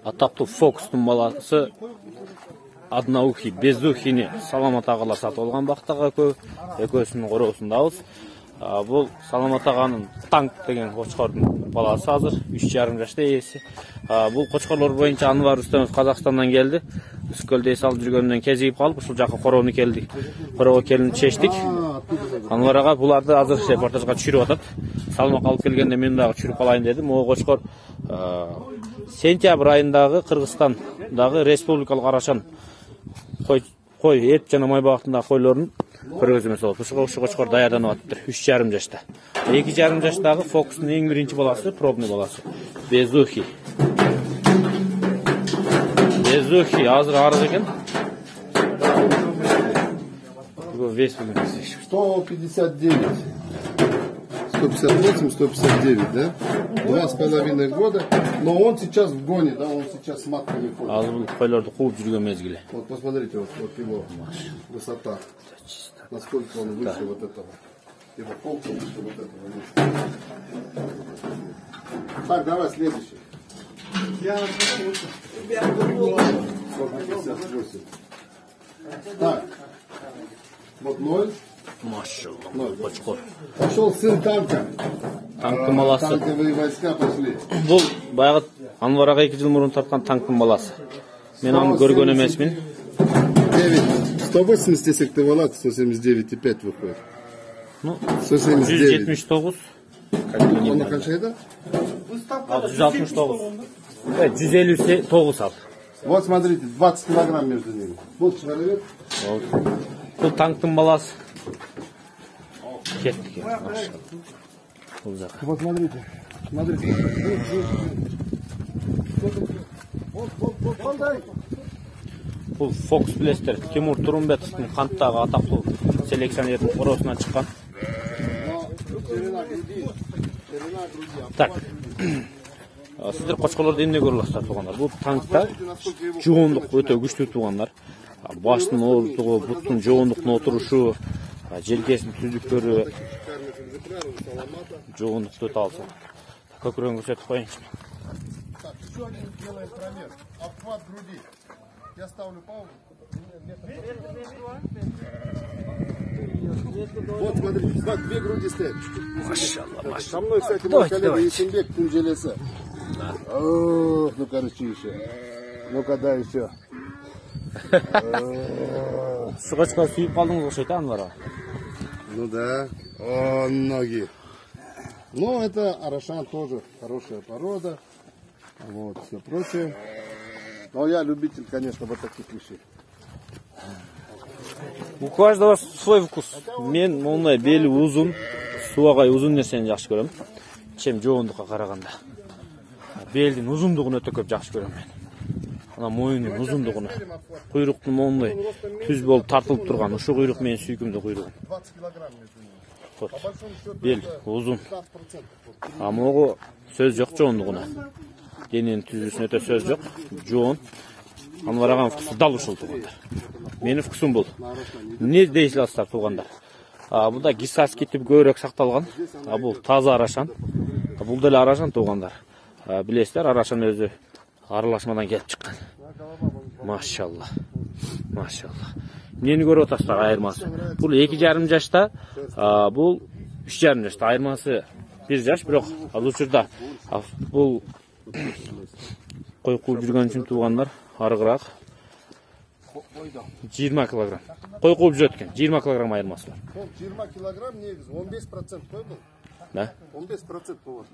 Атақты фокустың баласы одноухий, безухийни Саламат ағалар сатып алған бақтаға екеуісінің қоросындабыз. Бұл Саламат ағаның Танк деген қошқордың баласы азыр 3,5 жашта иесі. Бұл қошқорлар бойынша Анвар Рүстемов Қазақстаннан келді. Үскөлде салып жүргеннен кезігіп қалып, ушул жаққа қороны келдік. Қорого келін шештік. Анвар аға бұларды азыр репортажға түшіріп атат. Салмақ алып келгенде мен дағы түшіріп қалайын дедім. О қошқор сентябрь айындағы Қырғызстандағы республикалық арашан қой ет жана май бағытындағы қойларын көргөзмө болуп. Ушу қошқор даярданып атыптыр 3,5 жашта. 2,5 жаштагы фокустун эң биринчи баласы, пробный баласы. Безухий. Безухий азыр арыз екен. Вес 159. 158, 159, да? 2,5 года. Но он сейчас в гоне, да? Он сейчас с матками ходит. Азыр койлорду кууп жүргөн мезгили. Вот посмотрите, вот его высота. Насколько он выше вот этого. Его полка выше вот этого. Так, давай следующий. 158. Так. Вот 0. Машалла, қошқор. Пошел сын танка. Танктың баласы. Танковые войска пошли. Бұл баяғы Анвар аға 2 жыл мұрын тартқан танктың баласы. Мен аны көрген емесмін. 180 десек те болады, 179,5 выходит. Ну, 179. 179. Он на қаншайда? 169. 159 ал. Вот смотрите, 20 килограмм между ними. Вот человек. Бұл танктың баласы. Кеттік. Вот смотрите. Смотрите. Бұл фокус білестер. Тимур Турумбетовтың қанттағы атақты селекционердің қоросынан шыққан. Так. Сіздер қошқорларды емне көрілістер туғандар. Бұл танкта жоғындық өте күшті туғандар. Баштың орыздығы, бұттың жоғындықтың отырышу, желкесінің түздіктері жоғындықты өте алса. Көкірен көрсетіп қойыңыз. Так, еще один делаем промер. Обхват груди. Я ставлю паузу. Вот, смотрите, так, 2 груди стоят. Машалла. Со мной, кстати, мой коллега Есенбек Тунжелеса. Ох, ну, короче, еще. Ну-ка, да, еще. Сығычқа сүйіп қалдыңыз ұқсайды, Анвар аға. Ну да. О, ноги. Ну, это арашан тоже хорошая порода. Вот, все прочее. Но я любитель, конечно, вот таких вещей. У каждого свой вкус. Мен ондай бели uzun, суағай uzun нәрсені жақсы көрем. Чем жоғындыққа қарағанда. Белдің ұзындығын өте көп жақсы көрем мен. Ана мойынның ұзындығыны. Құйрықтың ондай түз болып тартылып тұрған. Ұшы құйрық мен сүйкімді құйрығым. 20 килограмм между ними. Вот. Бел uzun. Амоғы сөз жоқ жоғындығына. Дененің түзісін өте сөз жоқ. Жоғын. Анвар ағаның вкусы дал ушыл туғандар. Менің вкусым бұл. Не дейсіластар туғандар. Бұда гисас кетіп көрек сақталған. Бұл таза арашан. Бұл дәл арашан туғандар. Білесіздер, арашан өзі аралашмадан келіп шыққан. Машалла. Машалла. Нені көріп отастар айырмасы. Бұл 2,5 жашта, бұл 3,5 жашта. Айырмасы 1 жаш, бірақ ұзырда. Бұл қой қуып жүрген үшін туғандар. Арығырақ 20 килограмм. Қой қуып жүрген 20 килограмм айырмасы бар. 20 килограмм негіз 15% қой бұл. Да? 15% болады.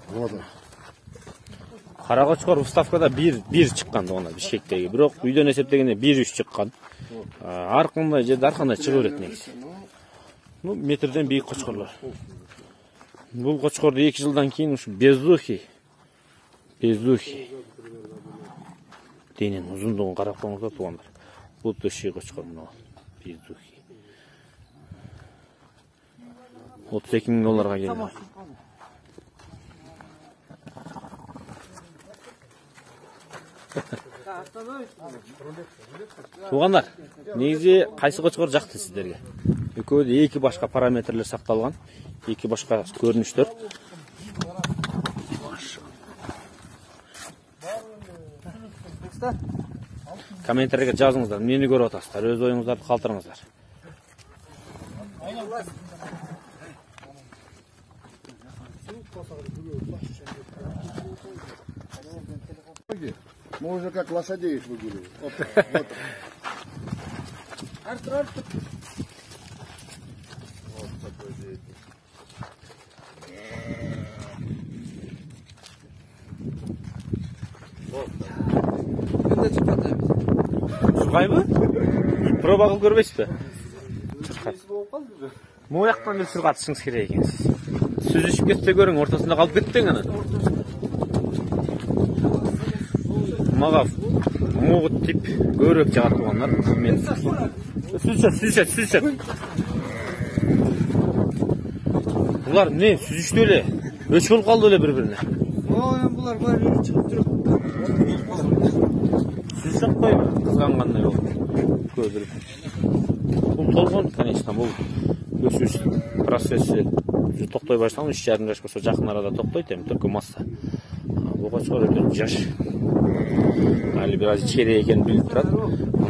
Вот он. Қара қошқор выставкада 1 шыққан оны Бишкектегі. Бірақ үйден есептегенде 1-3 шыққан. Арқандай жерде арқандай шығып береді негізі. Ну, метрден биік қошқорлар. Бұл қошқорды 2 жылдан кейін ушу безухий. Денен ұзындығын қарап қоңызда туғандар. Бұл төші қошқор мынау. Безухий. $32,000 келді. Туғандар, негізі қайсы қошқар жақты сіздерге? Екеуі де екі башқа параметрлер сақталған, екі башқа көрініштер. Комментарийге жазыңыздар, нені көріп отырсыздар, өз ойыңыздарды қалдырыңыздар. Мы уже как лошадей их выгуливаем. Вот. Вот такой деятель. Тұрғай Проба қылып көрбейсіз бе? Мояқтан бір сұрға атышыңыз керек екенсіз. Сөз ішіп кетсе көрің, ортасында қалып кеттің ана. Маға мұғыт тип көрек жағат болғандар. Сүзшет. Бұлар не? Сүз ішті өле? Өш бол қалды өле бір-біріне? Бұлар бәрі шығып тұрып. Сүз шақ қой, қызғанғандай ол. Көзіріп. Бұл толған, конечно, бұл өсіш процесі. Тоқтай баштан, 3,5 жаш болса жақын арада тоқтайды, түркі масса. Бұл қошқар өте жаш. Әлі біраз чере екен біліп тұрады.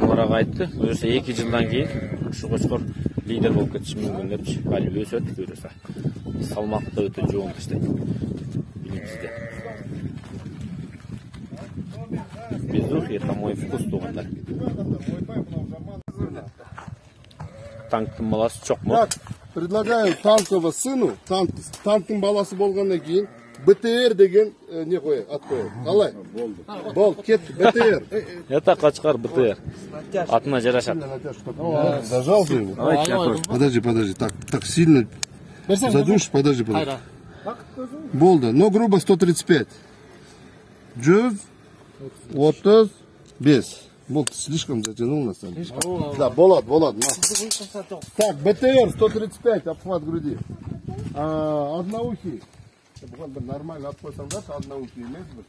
Оларға айтты, өзірсе 2 жылдан кейін ұшы қошқар лидер болып кетші мүмкін депші. Әлі өседі, көресі. Салмақты өте жоғын таштайды. Біліңізде. Безух, это мой вкус туғандар. Танктың баласы жоқ му? Так, предлагаю танкова сыну, танктың баласы болғаннан кейін БТР деген не қояйық, ат қояйық. Қалай? Болды, кет, БТР. Это қачқар БТР. Атына жарашады. Зажал ты его? Подожди, так сильно задушишь, подожди. Болды, но грубо 135. 135. Болды, слишком затянул на самом деле. Да, болады. Так, БТР 135, обхват груди. Одноухий. Бұған бір нормально ат қойсаңдаршы, одноухий емес бір.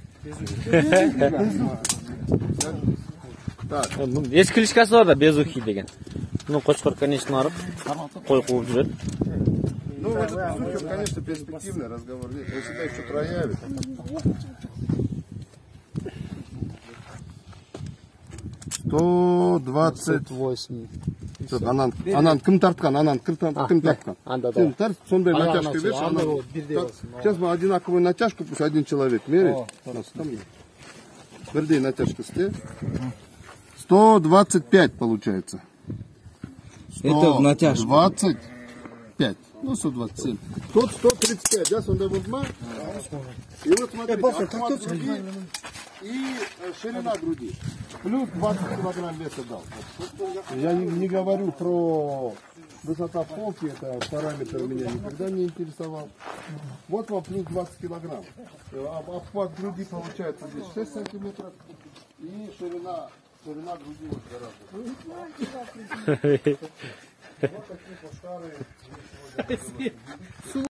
Есть кличкасы бар да, безухий деген. Ну, қошқар, конечно, арып, қой қуып жүреді. Ну, этот безухий, конечно, перспективный разговор. Он себя еще проявит. 128. Анан кім тартқан? Сен тарт, сондай натяжка берші. Сейчас мы одинаковую натяжку, пусть один человек меряет. Бірдей натяжка сте. 125 получается. Это в натяжку. 125. Ну, 127. Тот 135, да, сондай болды ма? И вот смотрите, обхват груди и ширина груди. Плюс 20 килограмм веса дал. Я не говорю про высота полки, это параметр меня никогда не интересовал. Вот вам плюс 20 килограмм. Обхват груди получается здесь 6 сантиметров. И ширина груди вот гораздо. Вот такие вот старые.